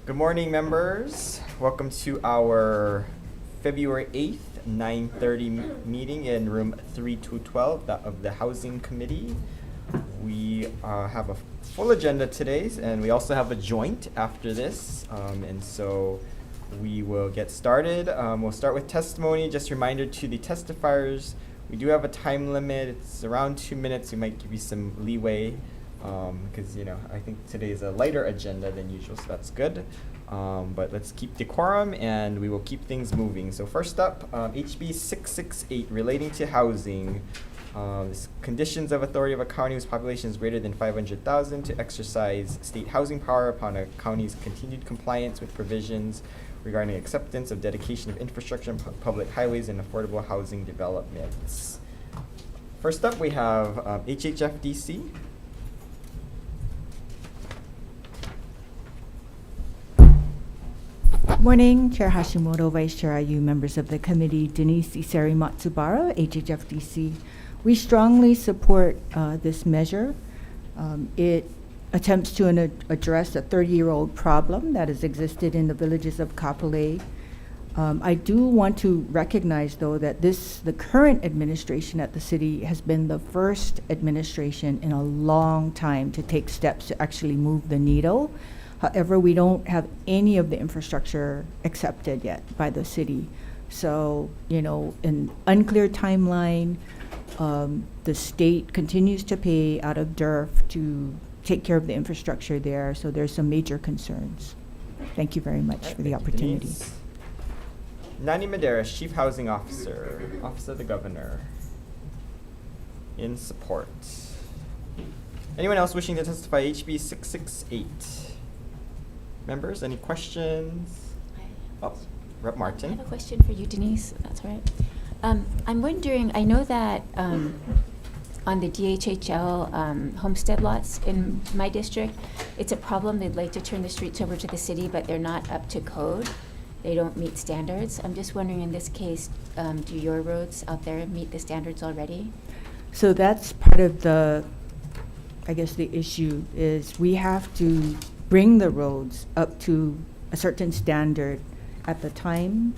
Good morning, members. Welcome to our February 8th, 9:30 meeting in room 3212 of the Housing Committee. We have a full agenda today, and we also have a joint after this. And so we will get started. We'll start with testimony. Just a reminder to the testifiers, we do have a time limit. It's around 2 minutes. We might give you some leeway. Because I think today is a lighter agenda than usual, so that's good. But let's keep decorum and we will keep things moving. So first up, HB 668 relating to housing. Conditions of authority of a county whose population is greater than 500,000 to exercise state housing power upon a county's continued compliance with provisions regarding acceptance of dedication of infrastructure and public highways and affordable housing developments. First up, we have HHFDC. Morning, Chair Hashimoto, Vice Chair IU, members of the committee, Denise Iseri Matsubara, HHFDC. We strongly support this measure. It attempts to address a 30-year-old problem that has existed in the villages of Kapolei. I do want to recognize, though, that the current administration at the city has been the first administration in a long time to take steps to actually move the needle. However, we don't have any of the infrastructure accepted yet by the city. So, an unclear timeline, the state continues to pay out of DERF to take care of the infrastructure there. So there's some major concerns. Thank you very much for the opportunity. Denise. Nani Medeiros, Chief Housing Officer, Office of the Governor, in support. Anyone else wishing to testify HB 668? Members, any questions? Rep. Martin. I have a question for you, Denise, if that's all right. I'm wondering, I know that on the DHHL homestead lots in my district, it's a problem. They'd like to turn the streets over to the city, but they're not up to code. They don't meet standards. I'm just wondering, in this case, do your roads out there meet the standards already? So that's part of the issue is we have to bring the roads up to a certain standard at the time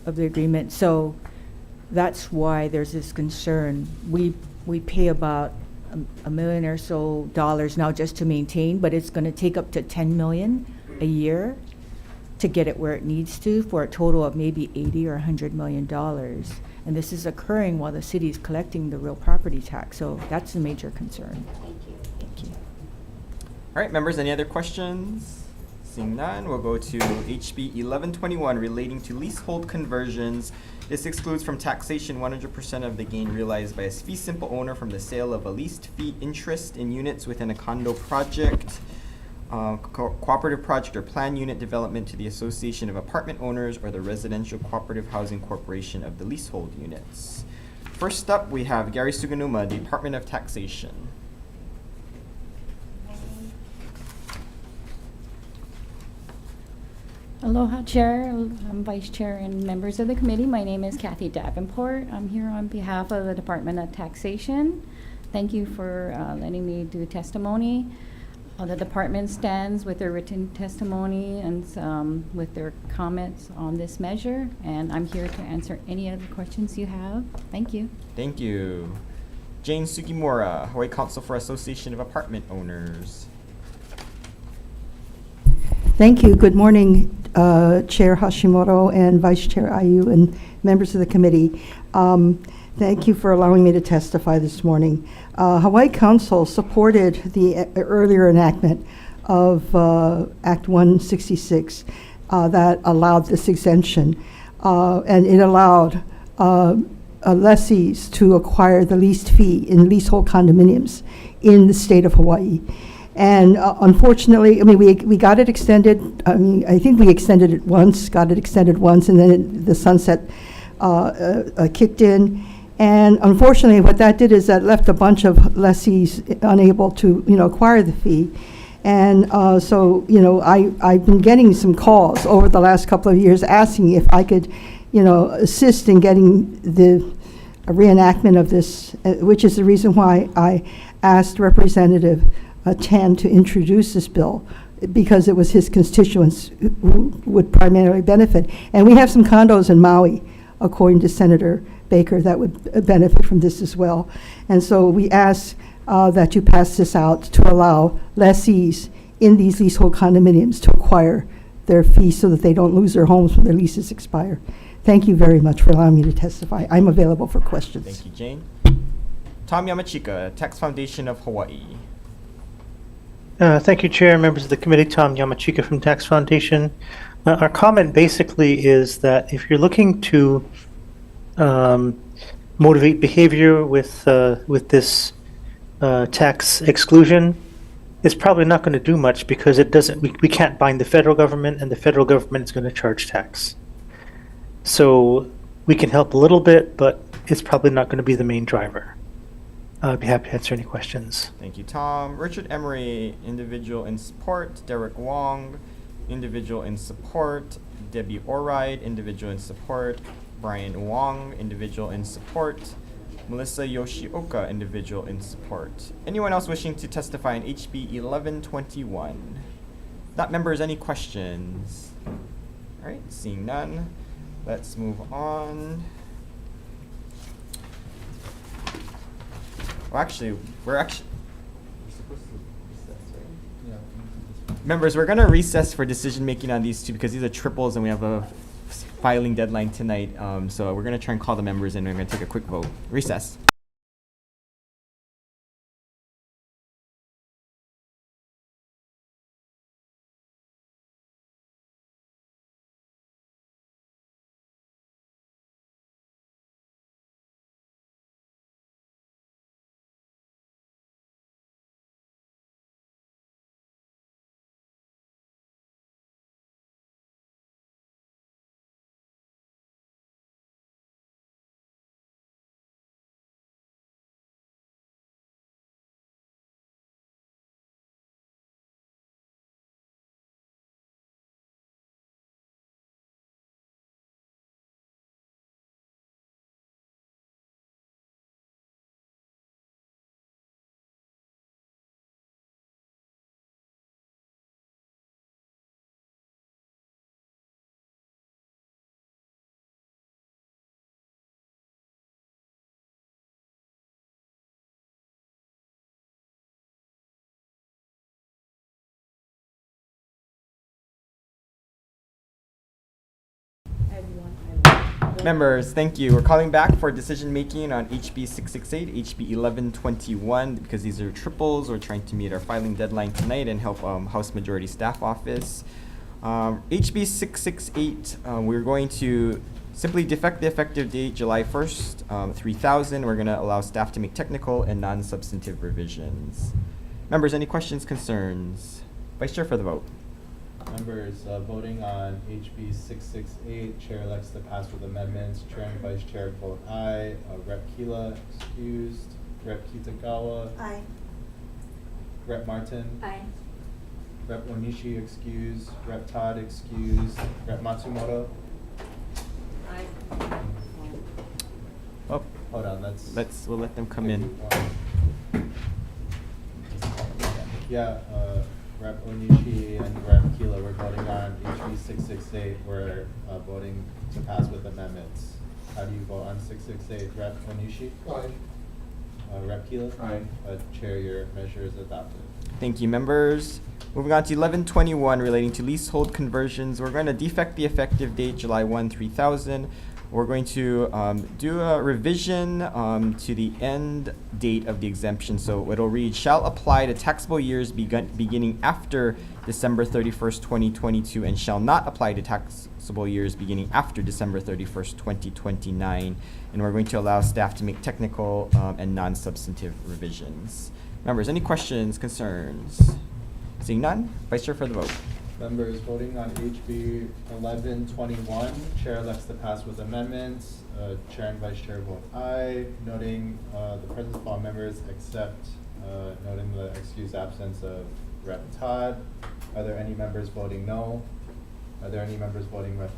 of the agreement. So that's why there's this concern. We pay about $1 million or so now just to maintain, but it's going to take up to $10 million a year to get it where it needs to, for a total of maybe $80 or $100 million. And this is occurring while the city is collecting the real property tax. So that's a major concern. Thank you. All right, members, any other questions? Seeing none, we'll go to HB 1121 relating to leasehold conversions. This excludes from taxation 100% of the gain realized by a fee simple owner from the sale of a leased fee interest in units within a condo project, cooperative project or plan unit development to the Association of Apartment Owners or the Residential Cooperative Housing Corporation of the leasehold units. First up, we have Gary Suganuma, Department of Taxation. Aloha, Chair, Vice Chair, and members of the committee. My name is Kathy Davenport. I'm here on behalf of the Department of Taxation. Thank you for letting me do testimony. The department stands with their written testimony and with their comments on this measure, and I'm here to answer any other questions you have. Thank you. Thank you. Jane Sugimura, Hawaii Council for Association of Apartment Owners. Thank you. Good morning, Chair Hashimoto and Vice Chair IU and members of the committee. Thank you for allowing me to testify this morning. Hawaii Council supported the earlier enactment of Act 166 that allowed this exemption, and it allowed lessees to acquire the leased fee in leasehold condominiums in the state of Hawaii. And unfortunately, we got it extended. I think we extended it once, and then the sunset kicked in. And unfortunately, what that did is that left a bunch of lessees unable to, acquire the fee. And so, I've been getting some calls over the last couple of years asking if I could, assist in getting the reenactment of this, which is the reason why I asked Representative Tan to introduce this bill. because it was his constituents who would primarily benefit. And we have some condos in Maui, according to Senator Baker, that would benefit from this as well. And so we ask that you pass this out to allow lessees in these leasehold condominiums to acquire their fees so that they don't lose their homes when their leases expire. Thank you very much for allowing me to testify. I'm available for questions. Thank you, Jane. Tom Yamachika, Tax Foundation of Hawaii. Thank you, Chair, members of the committee. Tom Yamachika from Tax Foundation. Our comment basically is that if you're looking to motivate behavior with this tax exclusion, it's probably not going to do much because it doesn't. We can't bind the federal government, and the federal government is going to charge tax. So we can help a little bit, but it's probably not going to be the main driver. I'd be happy to answer any questions. Thank you, Tom. Richard Emery, individual in support. Derek Wong, individual in support. Debbie Oride, individual in support. Brian Wong, individual in support. Melissa Yoshioka, individual in support. Anyone else wishing to testify on HB 1121? Not members, any questions? All right, seeing none, let's move on. Well, actually, we're supposed to recess, right? Yeah. Members, we're gonna recess for decision making on these two because these are triples and we have a filing deadline tonight. So we're gonna try and call the members in and we're gonna take a quick vote. Recess. Members, thank you. We're calling back for decision making on HB 668, HB 1121, because these are triples. We're trying to meet our filing deadline tonight and help House Majority Staff Office. HB 668, we're going to simply defect the effective date July 1st, 3000. We're going to allow staff to make technical and non-substantive revisions. Members, any questions, concerns? Vice Chair for the vote. Members, voting on HB 668, Chair elects to pass with amendments. Chair and Vice Chair vote aye. Rep. Kila excused. Rep. Kitagawa. Aye. Rep. Martin. Aye. Rep. Onishi excused. Rep. Todd excused. Rep. Matsumoto. Aye. Oh, Hold on, we'll let them come in. Yeah, Rep. Onishi and Rep. Kila, we're voting on HB 668. We're voting to pass with amendments. How do you vote on 668? Rep. Onishi? Aye. Rep. Kila? Aye. Chair, your measure is adopted. Thank you, members. Moving on to 1121 relating to leasehold conversions. We're going to defect the effective date July 1, 3000. We're going to do a revision to the end date of the exemption. So it'll read, shall apply to taxable years beginning after December 31st, 2022, and shall not apply to taxable years beginning after December 31st, 2029. And we're going to allow staff to make technical and non-substantive revisions. Members, any questions, concerns? Seeing none, Vice Chair for the vote. Members, voting on HB 1121, Chair elects to pass with amendments. Chair and Vice Chair vote aye, noting the presence of all members except noting the excused absence of Rep. Todd. Are there any members voting no? Are there any members voting with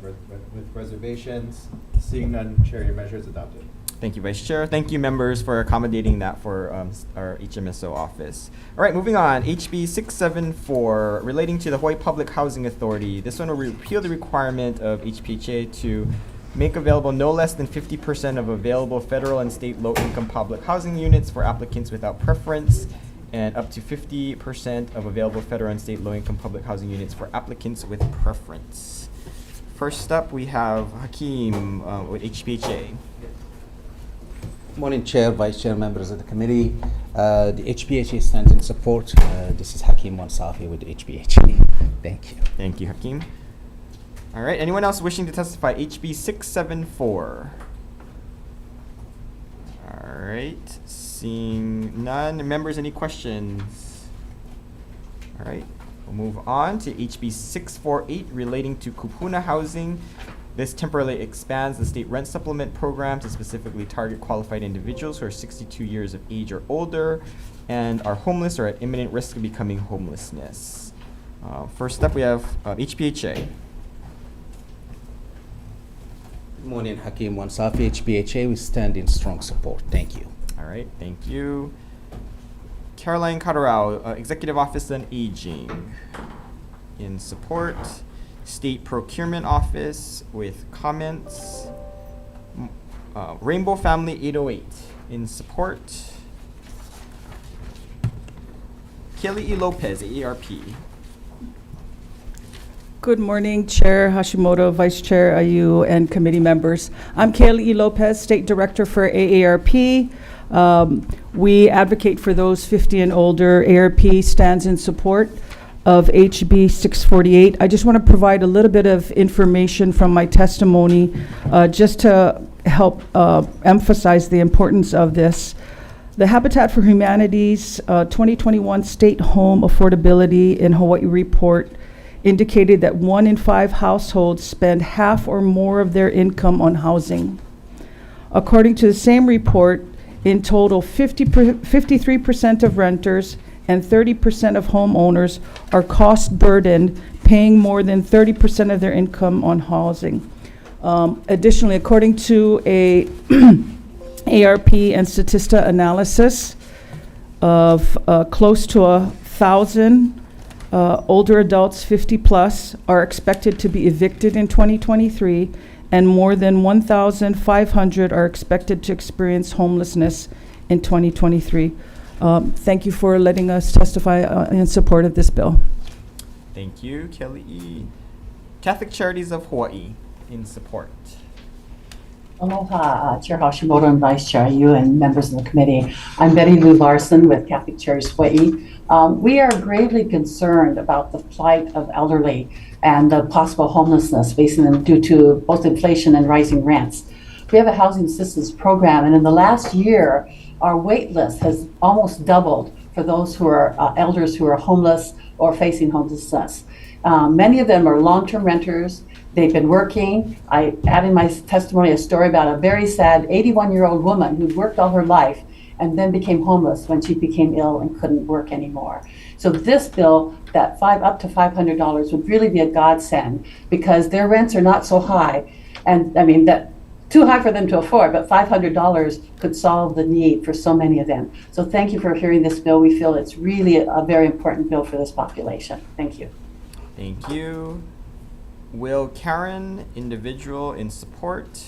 reservations? Seeing none, Chair, your measure is adopted. Thank you, Vice Chair. Thank you, members, for accommodating that for our HMSO office. All right, moving on. HB 674, relating to the Hawaii Public Housing Authority. This one will repeal the requirement of HPHA to make available no less than 50% of available federal and state low-income public housing units for applicants without preference, and up to 50% of available federal and state low-income public housing units for applicants with preference. First up, we have Hakeem with HPHA. Morning, Chair, Vice Chair, members of the committee. The HPHA stands in support. This is Hakeem Wansafi with HPHA. Thank you. Thank you, Hakeem. All right, anyone else wishing to testify? HB 674. All right, seeing none. Members, any questions? All right, we'll move on to HB 648, relating to kupuna housing. This temporarily expands the state rent supplement program to specifically target qualified individuals who are 62 years of age or older and are homeless or at imminent risk of becoming homelessness. First up, we have HPHA. Good morning, Hakeem Wansafi, HPHA. We stand in strong support. Thank you. All right, thank you. Caroline Catarao, Executive Office on Aging, in support. State Procurement Office with comments. Rainbow Family 808, in support. Kelly E. Lopez, AARP. Good morning, Chair Hashimoto, Vice Chair Ayu, and committee members. I'm Kaylee E. Lopez, State Director for AARP. We advocate for those 50 and older. AARP stands in support of HB 648. I just want to provide a little bit of information from my testimony just to help emphasize the importance of this. The Habitat for Humanity's 2021 State Home Affordability in Hawaii report indicated that 1 in 5 households spend half or more of their income on housing. According to the same report, in total, 53% of renters and 30% of homeowners are cost burdened, paying more than 30% of their income on housing. Additionally, according to a ARP and Statista analysis of close to 1,000 older adults 50 plus are expected to be evicted in 2023, and more than 1,500 are expected to experience homelessness in 2023. Thank you for letting us testify in support of this bill. Thank you, Kelly E. Catholic Charities of Hawaii, in support. Aloha, Chair Hashimoto and Vice Chair Yu and members of the committee. I'm Betty Lou Larson with Catholic Charities Hawaii. We are gravely concerned about the plight of elderly and the possible homelessness facing them due to both inflation and rising rents. We have a housing assistance program, and in the last year, our wait list has almost doubled for those who are elders who are homeless or facing homelessness. Many of them are long-term renters. They've been working. I add in my testimony a story about a very sad 81-year-old woman who'd worked all her life and then became homeless when she became ill and couldn't work anymore. So this bill, that up to $500 would really be a godsend, because their rents are not so high. And I mean, that too high for them to afford, but $500 could solve the need for so many of them. So thank you for hearing this bill. We feel it's really a very important bill for this population. Thank you. Thank you. Will Karen, individual, in support.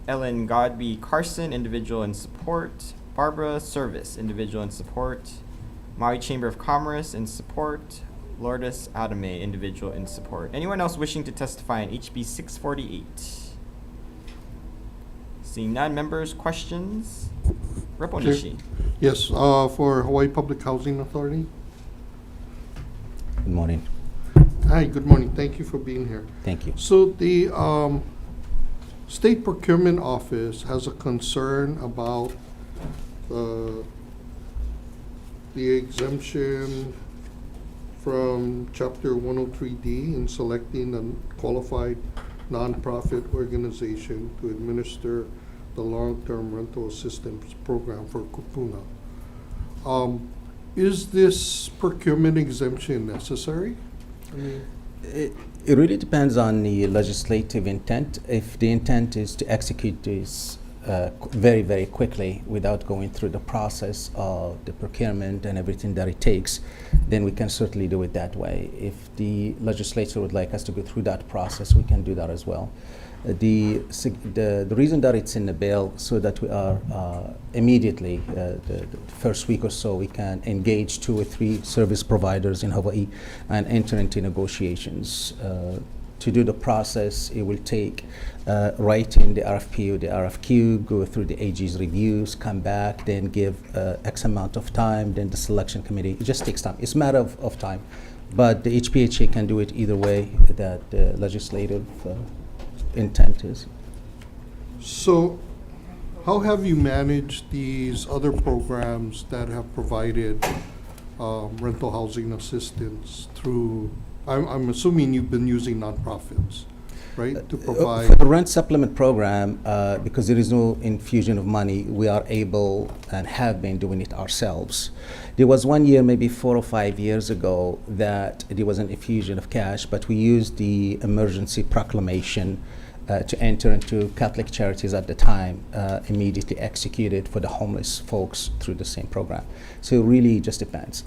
Ellen Godby Carson, individual, in support. Barbara Service, individual, in support. Maui Chamber of Commerce, in support. Lourdes Adame, individual, in support. Anyone else wishing to testify on HB 648? Seeing none, members, questions? Rep. Onishi. Yes, for Hawaii Public Housing Authority. Good morning. Hi, good morning. Thank you for being here. Thank you. So the State Procurement Office has a concern about the exemption from Chapter 103D in selecting a qualified nonprofit organization to administer the long-term rental assistance program for kupuna. Is this procurement exemption necessary? It really depends on the legislative intent. If the intent is to execute this very, very quickly without going through the process of the procurement and everything that it takes, then we can certainly do it that way. If the legislature would like us to go through that process, we can do that as well. The reason that it's in the bill so that we are immediately, the first week or so, we can engage 2 or 3 service providers in Hawaii and enter into negotiations. To do the process, it will take writing the RFP or the RFQ, go through the AG's reviews, come back, then give X amount of time, then the selection committee. It just takes time. It's a matter of time. But the HPHA can do it either way that the legislative intent is. So how have you managed these other programs that have provided rental housing assistance through, I'm assuming you've been using nonprofits, right, to provide? For the rent supplement program, because there is no infusion of money, we are able and have been doing it ourselves. There was one year, maybe 4 or 5 years ago, that there was an infusion of cash, but we used the emergency proclamation to enter into Catholic Charities at the time, immediately executed for the homeless folks through the same program. So it really just depends.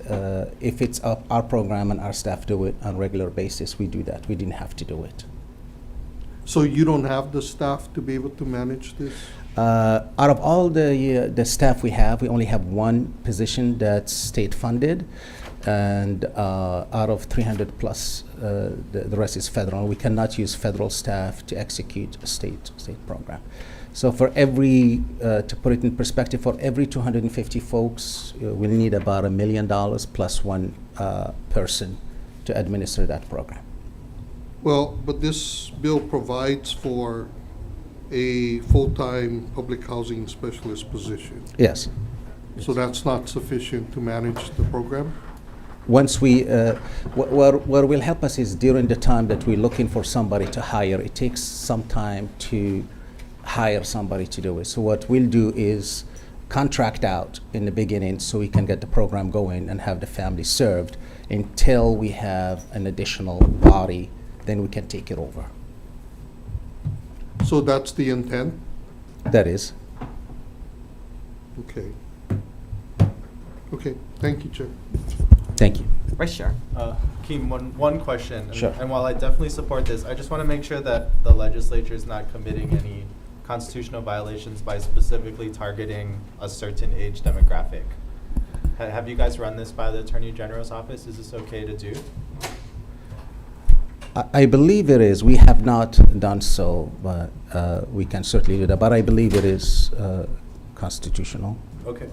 If it's our program and our staff do it on a regular basis, we do that. We didn't have to do it. So you don't have the staff to be able to manage this? Out of all the staff we only have 1 position that's state funded, and out of 300 plus, the rest is federal. We cannot use federal staff to execute a state program. So for every, to put it in perspective, for every 250 folks, we'll need about $1 million plus 1 person to administer that program. Well, but this bill provides for a full-time public housing specialist position. Yes. So that's not sufficient to manage the program? Once we, what will help us is during the time that we're looking for somebody to hire, it takes some time to hire somebody to do it. So what we'll do is contract out in the beginning so we can get the program going and have the family served until we have an additional body, then we can take it over. So that's the intent? That is. Okay. Okay, thank you, Chair. Thank you. Vice Chair. Keem, one question. And, Sure. and while I definitely support this, I just want to make sure that the legislature is not committing any constitutional violations by specifically targeting a certain age demographic. Have you guys run this by the Attorney General's office? Is this okay to do? I believe it is. We have not done so, but we can certainly do that. But I believe it is constitutional. Okay.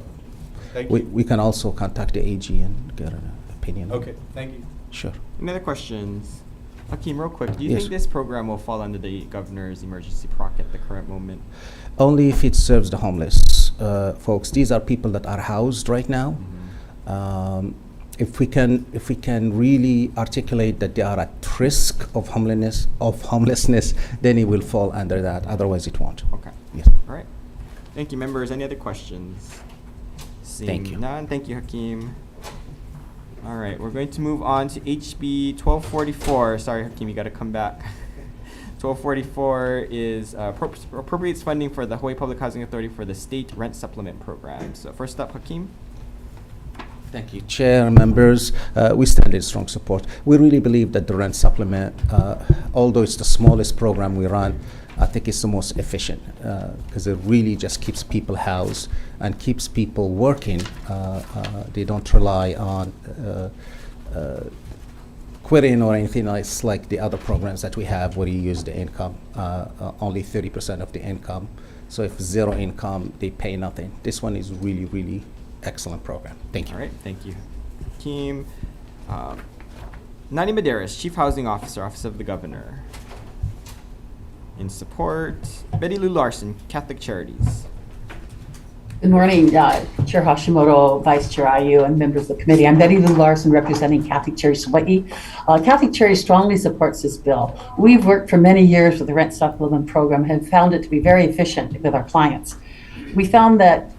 Thank you. We can also contact the AG and get an opinion. Okay, thank you. Sure. Any other questions? Hakeem, real quick, do you Yes. think this program will fall under the governor's emergency proc at the current moment? Only if it serves the homeless folks. These are people that are housed right now. If we can really articulate that they are at risk of homelessness, then it will fall under that. Otherwise, it won't. Okay. Yes. All right. Thank you, members. Any other questions? Seeing Thank you. none. Thank you, Hakeem. All right, we're going to move on to HB 1244. Sorry, Hakeem, you got to come back. 1244 is appropriates funding for the Hawaii Public Housing Authority for the state rent supplement program. So first up, Hakeem. Thank you, Chair, members. We stand in strong support. We really believe that the rent supplement, although it's the smallest program we run, I think it's the most efficient because it really just keeps people housed and keeps people working. They don't rely on quitting or anything else like the other programs that we have where you use the income, only 30% of the income. So if 0 income, they pay nothing. This one is really, really excellent program. Thank you. All right, thank you, Hakeem. Nani Medeiros, Chief Housing Officer, Office of the Governor. In support, Betty Lou Larson, Catholic Charities. Good morning, Chair Hashimoto, Vice Chair Ayu, and members of the committee. I'm Betty Lou Larson, representing Catholic Charities Hawaii. Catholic Charities strongly supports this bill. We've worked for many years with the Rent Supplement Program and have found it to be very efficient with our clients. We found that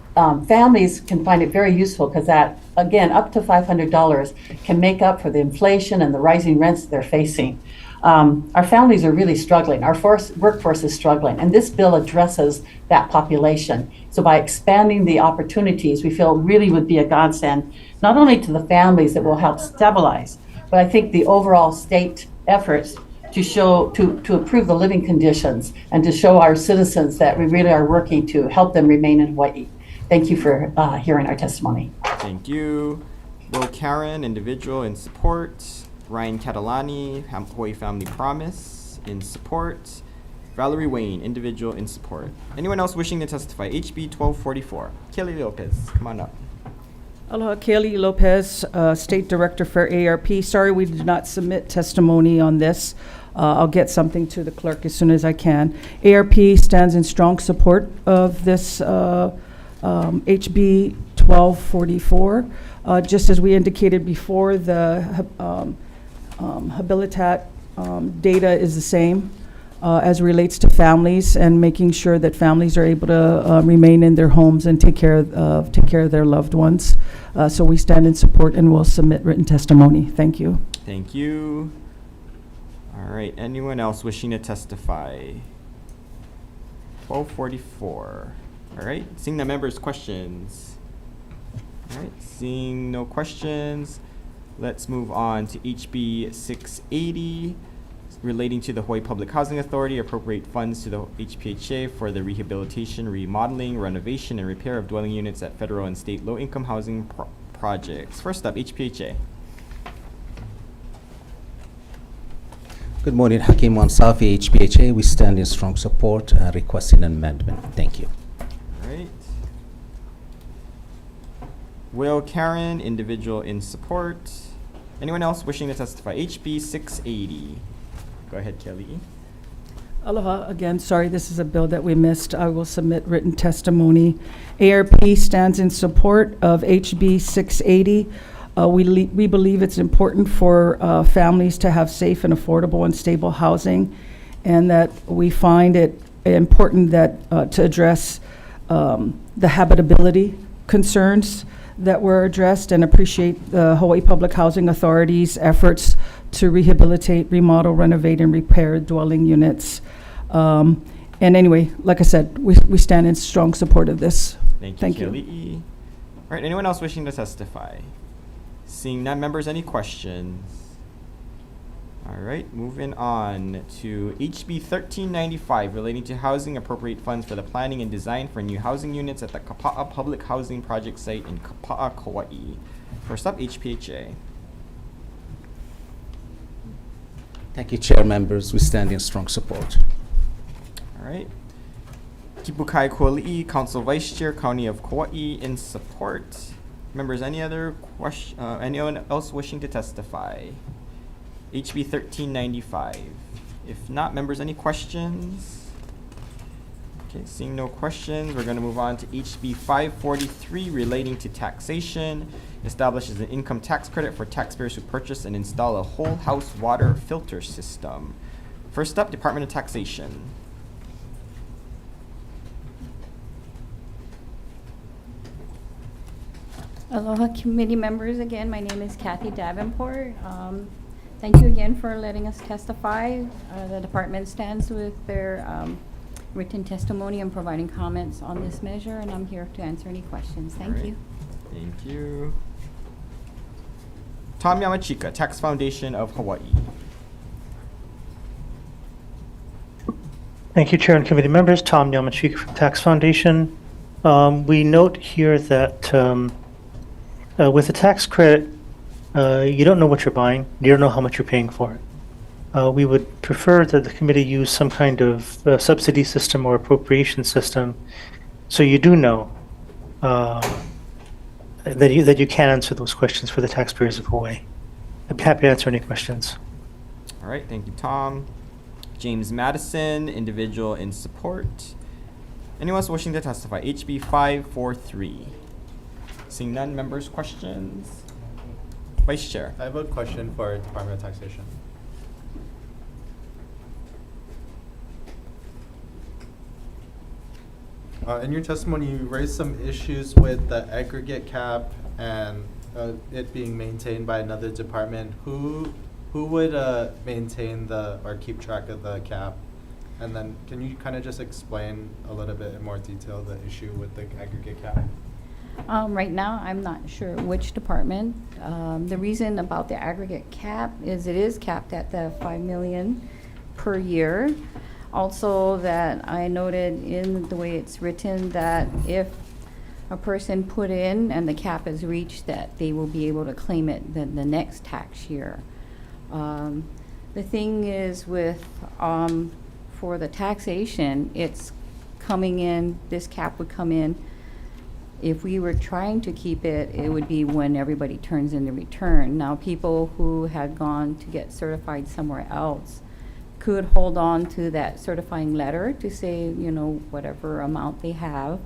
families can find it very useful because that, again, up to $500 can make up for the inflation and the rising rents they're facing. Our families are really struggling. Our workforce is struggling, and this bill addresses that population. So by expanding the opportunities, we feel really would be a godsend, not only to the families that will help stabilize, but I think the overall state efforts to improve the living conditions and to show our citizens that we really are working to help them remain in Hawaii. Thank you for hearing our testimony. Thank you. Will Karen, individual, in support. Ryan Catalani, Hawaii Family Promise, in support. Valerie Wayne, individual, in support. Anyone else wishing to testify? HB 1244. Kelly Lopez, come on up. Aloha, Kaylee Lopez, State Director for ARP. Sorry we did not submit testimony on this. I'll get something to the clerk as soon as I can. ARP stands in strong support of this HB 1244. Just as we indicated before, the Habilitat data is the same as relates to families and making sure that families are able to remain in their homes and take care of their loved ones. So we stand in support and will submit written testimony. Thank you. Thank you. All right, anyone else wishing to testify? 1244. All right, seeing the members' questions. All right, seeing no questions, let's move on to HB 680, relating to the Hawaii Public Housing Authority, appropriate funds to the HPHA for the rehabilitation, remodeling, renovation, and repair of dwelling units at federal and state low-income housing projects. First up, HPHA. Good morning, Hakim Wansafi, HPHA. We stand in strong support, requesting an amendment. Thank you. All right. Will Karen, individual, in support. Anyone else wishing to testify? HB 680. Go ahead, Kelly. Aloha. Again, sorry, this is a bill that we missed. I will submit written testimony. ARP stands in support of HB 680. We believe it's important for families to have safe and affordable and stable housing, and that we find it important that to address the habitability concerns that were addressed, and appreciate the Hawaii Public Housing Authority's efforts to rehabilitate, remodel, renovate, and repair dwelling units. And anyway, like I said, we stand in strong support of this. Thank you, Kelly. All right, anyone else wishing to testify? Seeing none, members, any questions? All right, moving on to HB 1395, relating to housing, appropriate funds for the planning and design for new housing units at the Kapa'a Public Housing Project site in Kapa'a, Kauai. First up, HPHA. Thank you, Chair, members. We stand in strong support. All right. Kipukai Kuali'i, Council Vice Chair, County of Kauai, in support. Members, any other anyone else wishing to testify? HB 1395. If not, members, any questions? Okay, seeing no questions, we're going to move on to HB 543, relating to taxation. Establishes an income tax credit for taxpayers who purchase and install a whole house water filter system. First up, Department of Taxation. Aloha, committee members. Again, my name is Kathy Davenport. Thank you again for letting us testify. The department stands with their written testimony and providing comments on this measure, and I'm here to answer any questions. Thank you. Thank you. Tom Yamachika, Tax Foundation of Hawaii. Thank you, Chair and committee members. Tom Yamachika from Tax Foundation. We note here that with the tax credit, you don't know what you're buying. You don't know how much you're paying for it. We would prefer that the committee use some kind of subsidy system or appropriation system, so you do know that you can answer those questions for the taxpayers of Hawaii. I'd be happy to answer any questions. All right, thank you, Tom. James Madison, individual, in support. Anyone else wishing to testify? HB 543. Seeing none, members, questions? Vice Chair. I have a question for Department of Taxation. In your testimony, you raised some issues with the aggregate cap and it being maintained by another department. Who who would maintain or keep track of the cap? And then can you kind of just explain a little bit in more detail the issue with the aggregate cap? Right now, I'm not sure which department. The reason about the aggregate cap is it is capped at the 5 million per year. Also, that I noted in the way it's written that if a person put in and the cap is reached, that they will be able to claim it the next tax year. The thing is with for the taxation, it's coming in, this cap would come in. If we were trying to keep it, it would be when everybody turns in the return. Now, people who had gone to get certified somewhere else could hold on to that certifying letter to say, you know, whatever amount they have.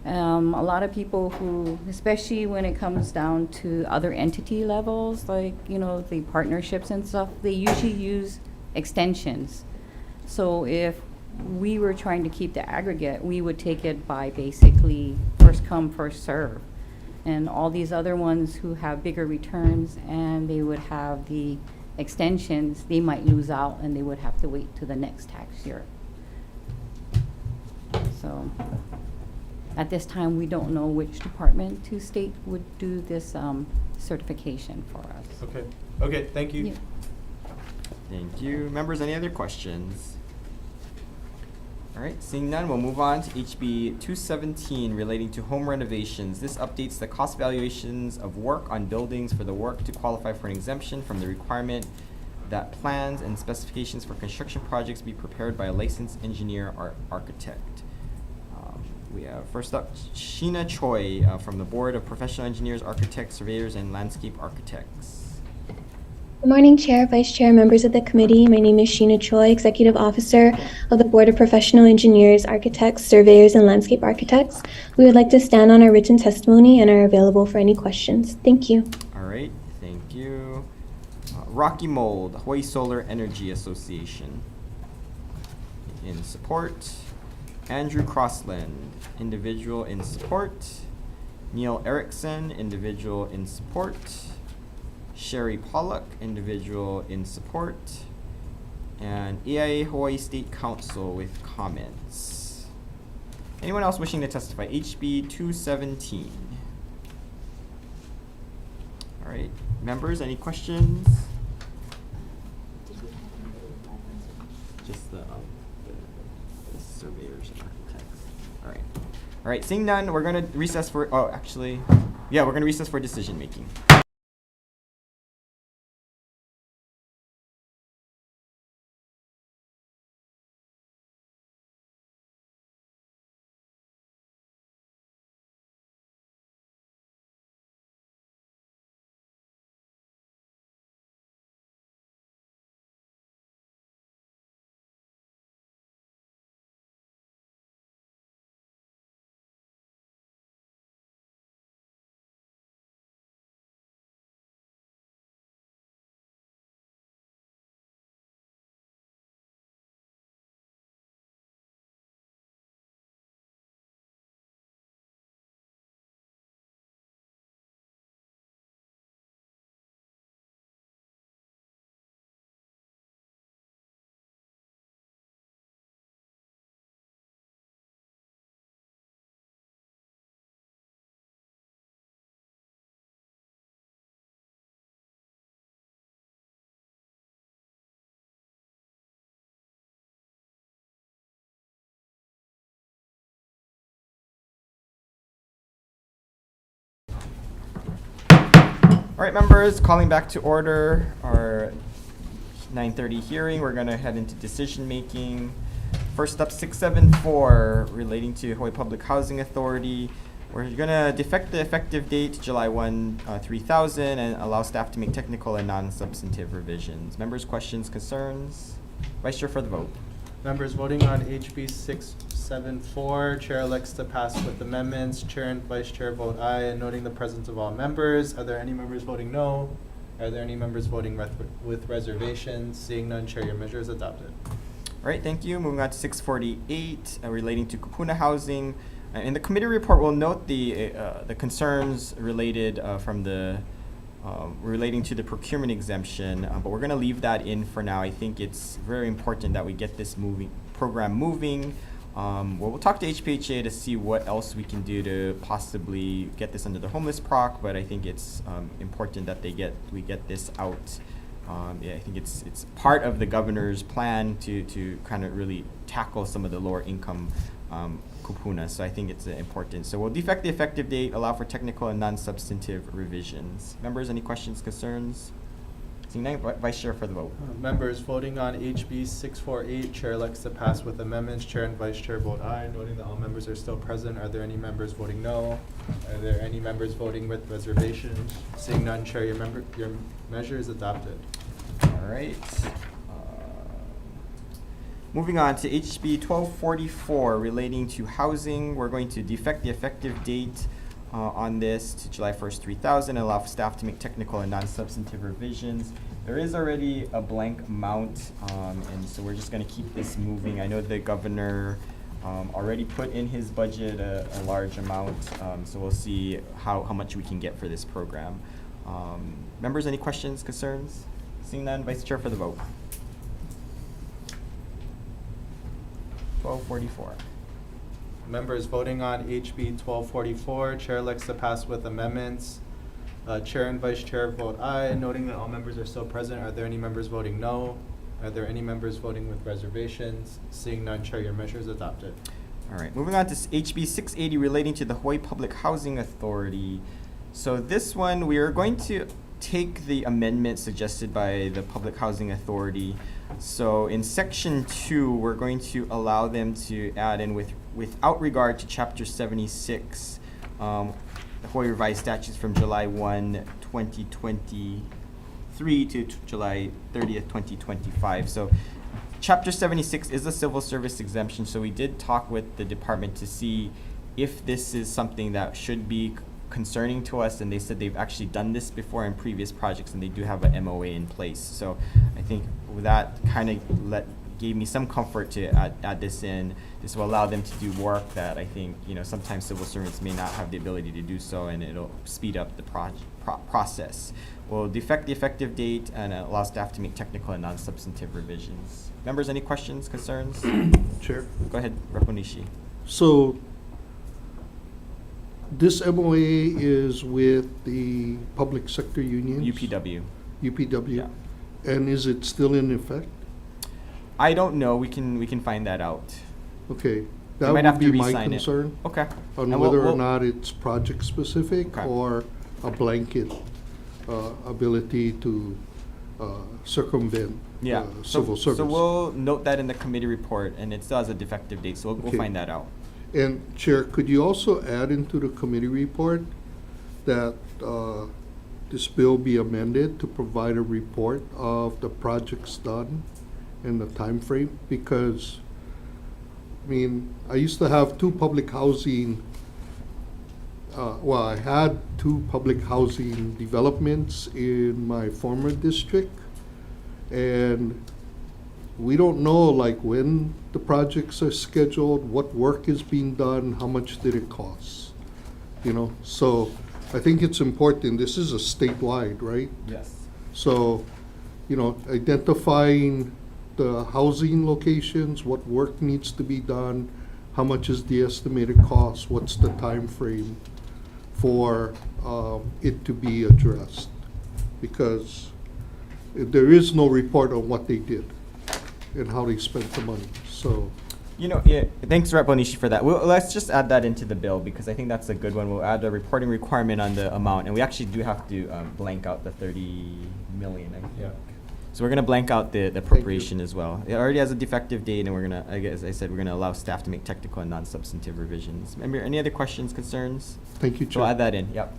A lot of people who, especially when it comes down to other entity levels, like, you know, the partnerships and stuff, they usually use extensions. So if we were trying to keep the aggregate, we would take it by basically first come, first serve. And all these other ones who have bigger returns and they would have the extensions, they might lose out and they would have to wait to the next tax year. So at this time, we don't know which department to state would do this certification for us. Okay. Okay, thank you. Yeah. Thank you. Members, any other questions? All right, seeing none, we'll move on to HB 217 relating to home renovations. This updates the cost valuations of work on buildings for the work to qualify for an exemption from the requirement that plans and specifications for construction projects be prepared by a licensed engineer or architect. We have first up Sheena Choi from the Board of Professional Engineers, Architects, Surveyors, and Landscape Architects. Good morning, Chair, Vice Chair, members of the committee. My name is Sheena Choi, Executive Officer of the Board of Professional Engineers, Architects, Surveyors, and Landscape Architects. We would like to stand on our written testimony and are available for any questions. Thank you. All right, thank you. Rocky Mold, Hawaii Solar Energy Association. In support. Andrew Crossland, individual in support. Neil Erickson, individual in support. Sherry Pollock, individual in support. And EIA Hawaii State Council with comments. Anyone else wishing to testify? HB 217. All right, members, any questions? Just the surveyors and architects. All right. All right, seeing none, we're going to recess for, we're going to recess for decision making. All right, members, calling back to order our 9:30 hearing. We're going to head into decision making. First up, 674 relating to Hawaii Public Housing Authority. We're going to defect the effective date to July 1, 3000 and allow staff to make technical and non-substantive revisions. Members, questions, concerns? Vice Chair for the vote. Members voting on HB 674, Chair elects to pass with amendments. Chair and Vice Chair vote aye, and noting the presence of all members. Are there any members voting no? Are there any members voting with reservations? Seeing none, Chair, your measure is adopted. All right, thank you. Moving on to 648, relating to kupuna housing. In the committee report, we'll note the concerns related from the relating to the procurement exemption, but we're going to leave that in for now. I think it's very important that we get this program moving. We'll talk to HPHA to see what else we can do to possibly get this under the homeless proc, but I think it's important that we get this out. I think it's part of the governor's plan to kind of really tackle some of the lower income kupuna, so I think it's important. So we'll defect the effective date, allow for technical and non-substantive revisions. Members, any questions, concerns? Seeing none, Vice Chair for the vote. Members voting on HB 648, Chair elects to pass with amendments. Chair and Vice Chair vote aye. Noting that all members are still present, are there any members voting no? Are there any members voting with reservations? Seeing none, Chair, your measure is adopted. All right. Moving on to HB 1244 relating to housing. We're going to defect the effective date on this to July 1st, 3000, and allow for staff to make technical and non-substantive revisions. There is already a blank amount, and so we're just going to keep this moving. I know the governor already put in his budget a large amount, so we'll see how much we can get for this program. Members, any questions, concerns? Seeing none, Vice Chair for the vote. 1244. Members voting on HB 1244, Chair elects to pass with amendments. Chair and Vice Chair vote aye. Noting that all members are still present, are there any members voting no? Are there any members voting with reservations? Seeing none, Chair, your measure is adopted. All right, moving on to HB 680 relating to the Hawaii Public Housing Authority. So this one, we are going to take the amendment suggested by the Public Housing Authority. So in section 2, we're going to allow them to add in without regard to chapter 76, the Hawaii Revised Statutes from July 1, 2023 to July 30th, 2025. So chapter 76 is a civil service exemption. So we did talk with the department to see if this is something that should be concerning to us, and they said they've actually done this before in previous projects, and they do have a MOA in place. So I think that kind of gave me some comfort to add this in. This will allow them to do work that I think, sometimes civil servants may not have the ability to do so, and it'll speed up the process. We'll defect the effective date and allow staff to make technical and non-substantive revisions. Members, any questions, concerns? Chair. Go ahead, Rep. Onishi. So this MOA is with the public sector unions? UPW. UPW? Yeah. And is it still in effect? I don't know. We can find that out. Okay. That might would have to be my re-sign it. concern. Okay. On And whether we'll- or not it's project specific Okay. or a blanket ability to circumvent civil service. So we'll note that in the committee report, and it still has a defective date, so we'll Okay. find that out. And Chair, could you also add into the committee report that this bill be amended to provide a report of the projects done and the time frame? Because, I used to have two public housing, I had two public housing developments in my former district, and we don't know when the projects are scheduled, what work is being done, how much did it cost, So I think it's important. This is a statewide, right? Yes. So, identifying the housing locations, what work needs to be done, how much is the estimated cost, what's the time frame for it to be addressed. Because there is no report on what they did and how they spent the money, so. Thanks, Rep. Onishi, for that. Let's just add that into the bill, because I think that's a good one. We'll add a reporting requirement on the amount, and we actually do have to blank out the 30 million, I think. Yeah. So we're going to blank out the appropriation as well. It already has a defective date, and we're going to, as I said, we're going to allow staff to make technical and non-substantive revisions. Any other questions, concerns? Thank you, So Chair. we'll add that in, yep.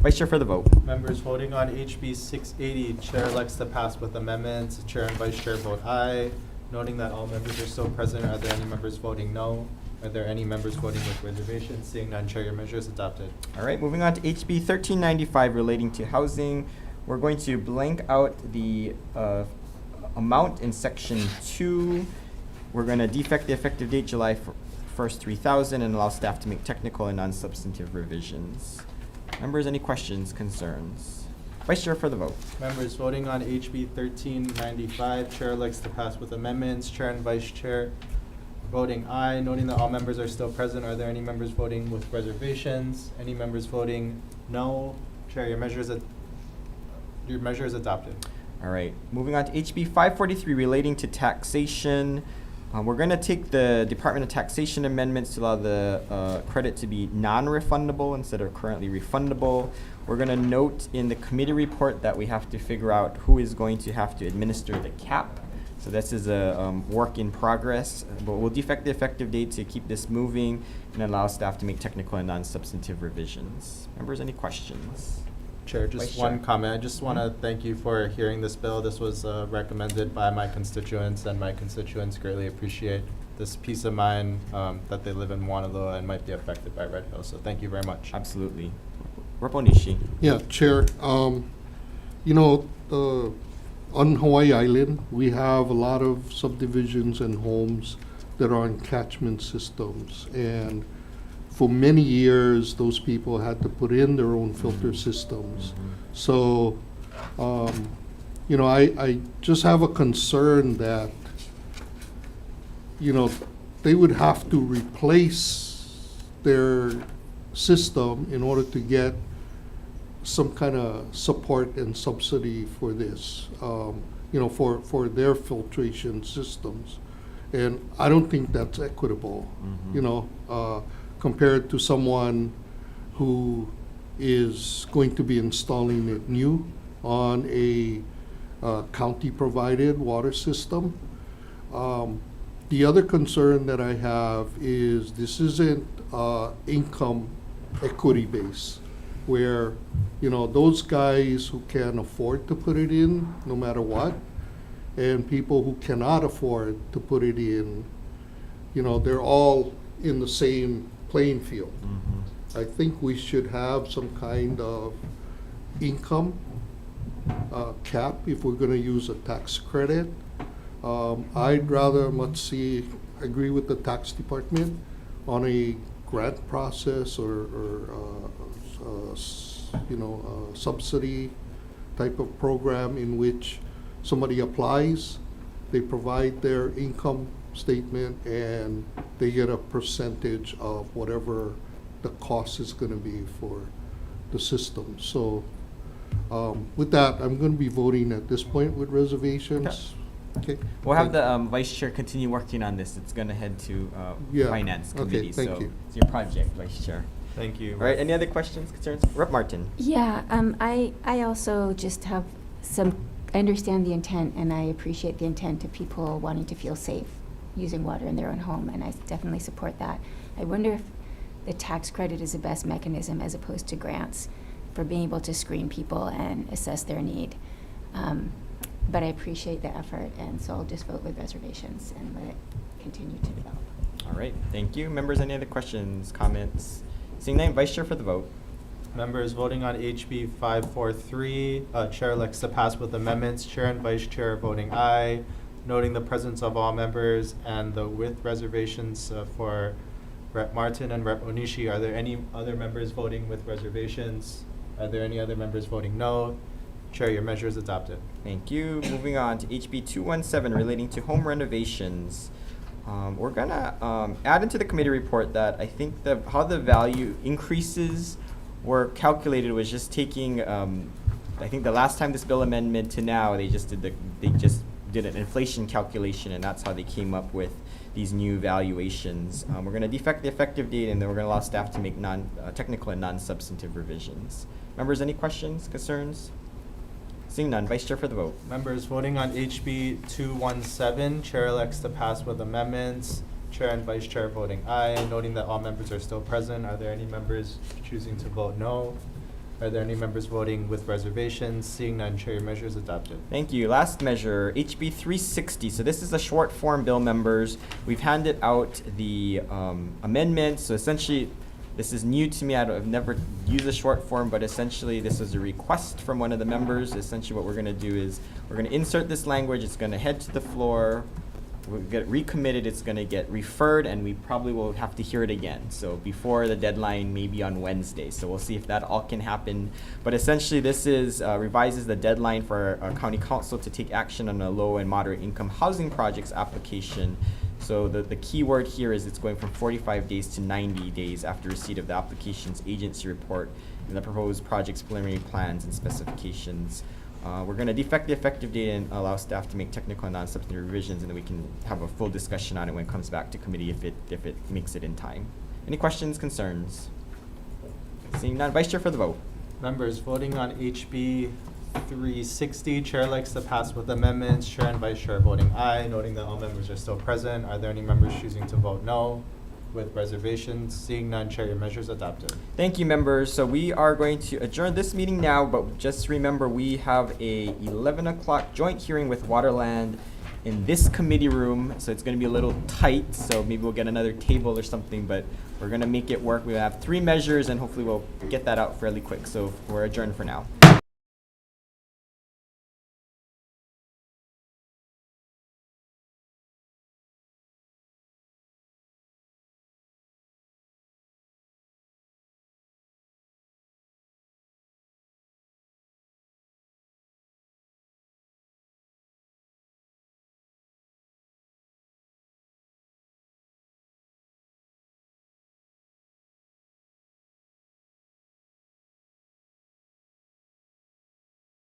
Vice Chair for the vote. Members voting on HB 680, Chair elects to pass with amendments. Chair and Vice Chair vote aye. Noting that all members are still present, are there any members voting no? Are there any members voting with reservations? Seeing none, Chair, your measure is adopted. All right, moving on to HB 1395 relating to housing. We're going to blank out the amount in section 2. We're going to defect the effective date July 1st, 3000, and allow staff to make technical and non-substantive revisions. Members, any questions, concerns? Vice Chair for the vote. Members voting on HB 1395, Chair elects to pass with amendments. Chair and Vice Chair voting aye. Noting that all members are still present, are there any members voting with reservations? Any members voting no? Chair, your measure is adopted. All right, moving on to HB 543 relating to taxation. We're going to take the Department of Taxation amendments to allow the credit to be non-refundable instead of currently refundable. We're going to note in the committee report that we have to figure out who is going to have to administer the cap. So this is a work in progress, but we'll defect the effective date to keep this moving and allow staff to make technical and non-substantive revisions. Members, any questions? Chair, just Vice one Chair. comment. I just want to thank you for hearing this bill. This was recommended by my constituents, and my constituents greatly appreciate this peace of mind that they live in Wanaloa and might be affected by Red Hill. So thank you very much. Absolutely. Rep. Onishi. Yeah, Chair, you know, on Hawaii Island, we have a lot of subdivisions and homes that are on catchment systems. And for many years, those people had to put in their own filter systems. So, you know, I just have a concern that, you know, they would have to replace their system in order to get some kind of support and subsidy for this, you know, for their filtration systems. And I don't think that's equitable, you know, compared to someone who is going to be installing it new on a county-provided water system. The other concern that I have is this isn't income equity based, where, you know, those guys who can afford to put it in no matter what, and people who cannot afford to put it in, you know, they're all in the same playing field. I think we should have some kind of income cap if we're going to use a tax credit. I'd rather much agree with the tax department on a grant process or you know, subsidy type of program in which somebody applies, they provide their income statement, and they get a percentage of whatever the cost is going to be for the system. So with that, I'm going to be voting at this point with reservations. Okay. We'll have the Vice Chair continue working on this. It's going to head to Yeah. Finance Okay, Committee. thank So you. it's your project, Vice Chair. Thank you. All right, any other questions, concerns? Rep. Martin. Yeah, I also just have I understand the intent, and I appreciate the intent of people wanting to feel safe using water in their own home, and I definitely support that. I wonder if the tax credit is the best mechanism as opposed to grants for being able to screen people and assess their need. But I appreciate the effort, and so I'll just vote with reservations and let it continue to develop. All right, thank you. Members, any other questions, comments? Seeing none, Vice Chair for the vote. Members voting on HB 543, Chair elects to pass with amendments. Chair and Vice Chair voting aye. Noting the presence of all members and the with reservations for Rep. Martin and Rep. Onishi, are there any other members voting with reservations? Are there any other members voting no? Chair, your measure is adopted. Thank you. Moving on to HB 217 relating to home renovations. We're gonna add into the committee report that I think how the value increases were calculated was just taking, I think the last time this bill amendment to now, they just did an inflation calculation, and that's how they came up with these new valuations. We're gonna defect the effective date, and then we're gonna allow staff to make technical and non-substantive revisions. Members, any questions, concerns? Seeing none, Vice Chair for the vote. Members voting on HB 217, Chair elects to pass with amendments. Chair and Vice Chair voting aye. Noting that all members are still present, are there any members choosing to vote no? Are there any members voting with reservations? Seeing none, Chair, your measure is adopted. Thank you. Last measure, HB 360. So this is a short form bill, members. We've handed out the amendments. So essentially, this is new to me. I've never used a short form, but essentially this is a request from one of the members. Essentially what we're going to do is we're going to insert this language. It's going to head to the floor. we'll get recommitted, it's gonna get referred, and we probably will have to hear it again. So before the deadline, maybe on Wednesday. So we'll see if that all can happen. But essentially, this is revises the deadline for our county council to take action on a low and moderate income housing projects application. So the key word here is it's going from 45 days to 90 days after receipt of the application's agency report and the proposed project's preliminary plans and specifications. We're going to defect the effective date and allow staff to make technical and non-substantive revisions, and then we can have a full discussion on it when it comes back to committee if it makes it in time. Any questions, concerns? Seeing none, Vice Chair for the vote. Members voting on HB 360, Chair likes to pass with amendments. Chair and Vice Chair voting aye, noting that all members are still present. Are there any members choosing to vote no? With reservations, seeing none, Chair, your measure is adopted. Thank you, members. So we are going to adjourn this meeting now, but just remember we have a 11 o'clock joint hearing with Waterland in this committee room, so it's going to be a little tight, so maybe we'll get another table or something, but we're going to make it work. We have 3 measures, and hopefully we'll get that out fairly quick, so we're adjourned for now.